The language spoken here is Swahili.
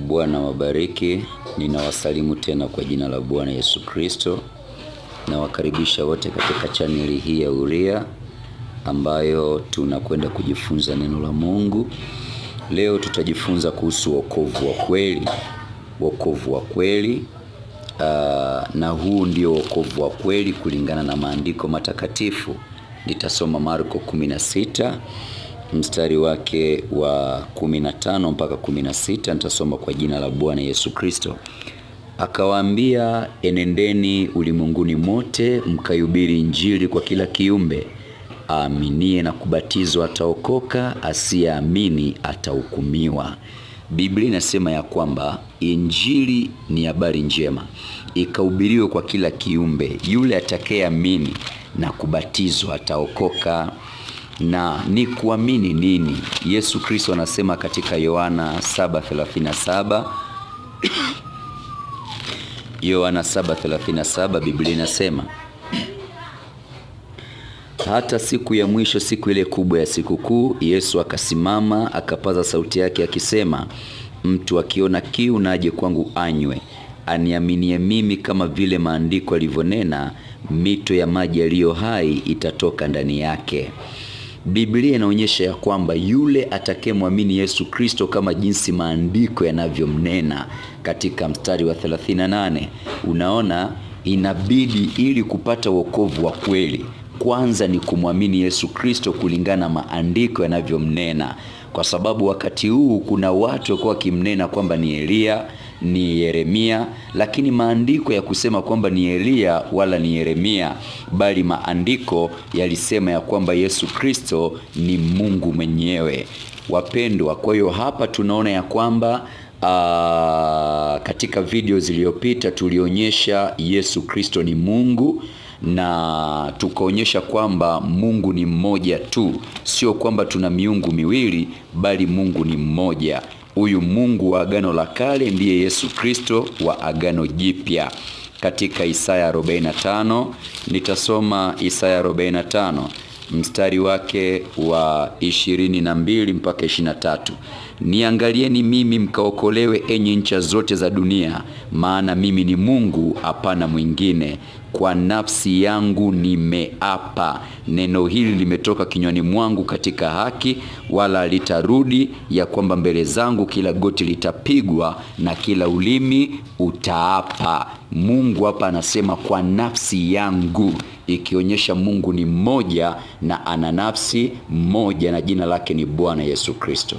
Bwana wabariki. Ninawasalimu tena kwa jina la Bwana Yesu Kristo. Nawakaribisha wote katika chaneli hii ya Uria ambayo tunakwenda kujifunza neno la Mungu. Leo tutajifunza kuhusu wokovu wa kweli. Wokovu wa kweli. Na huu ndio wokovu wa kweli kulingana na maandiko matakatifu. Nitasoma Marko 16 mstari wake wa 15 mpaka 16. Nitasoma kwa jina la Bwana Yesu Kristo. Akawaambia, enendeni ulimwenguni mote mkahubiri Injili kwa kila kiumbe. Aaminie na kubatizwa ataokoka, asiyeamini atahukumiwa. Biblia inasema ya kwamba Injili ni habari njema, ikahubiriwe kwa kila kiumbe. Yule atakayeamini na kubatizwa ataokoka. Na ni kuamini nini? Yesu Kristo anasema katika Yohana 7:37 Yohana 7:37 Biblia inasema, hata siku ya mwisho, siku ile kubwa ya sikukuu, Yesu akasimama akapaza sauti yake akisema, mtu akiona kiu na aje kwangu anywe. Aniaminie mimi, kama vile maandiko yalivyonena, mito ya maji yaliyo hai itatoka ndani yake. Biblia inaonyesha ya kwamba yule atakayemwamini Yesu Kristo kama jinsi maandiko yanavyomnena katika mstari wa 38, unaona inabidi ili kupata wokovu wa kweli, kwanza ni kumwamini Yesu Kristo kulingana na maandiko yanavyomnena. Kwa sababu wakati huu kuna watu wako wakimnena kwamba ni Elia, ni Yeremia, lakini maandiko ya kusema kwamba ni Elia wala ni Yeremia, bali maandiko yalisema ya kwamba Yesu Kristo ni Mungu mwenyewe. Wapendwa, kwa hiyo hapa tunaona ya kwamba katika video zilizopita tulionyesha Yesu Kristo ni Mungu, na tukaonyesha kwamba Mungu ni mmoja tu, sio kwamba tuna miungu miwili, bali Mungu ni mmoja. Huyu Mungu wa Agano la Kale ndiye Yesu Kristo wa Agano Jipya. Katika Isaya 45, nitasoma Isaya 45 mstari wake wa 22 mpaka 23. Niangalieni mimi mkaokolewe, enyi ncha zote za dunia, maana mimi ni Mungu, hapana mwingine. Kwa nafsi yangu nimeapa, neno hili limetoka kinywani mwangu katika haki, wala litarudi, ya kwamba mbele zangu kila goti litapigwa na kila ulimi utaapa. Mungu hapa anasema kwa nafsi yangu, ikionyesha Mungu ni mmoja na ana nafsi moja, na jina lake ni Bwana Yesu Kristo.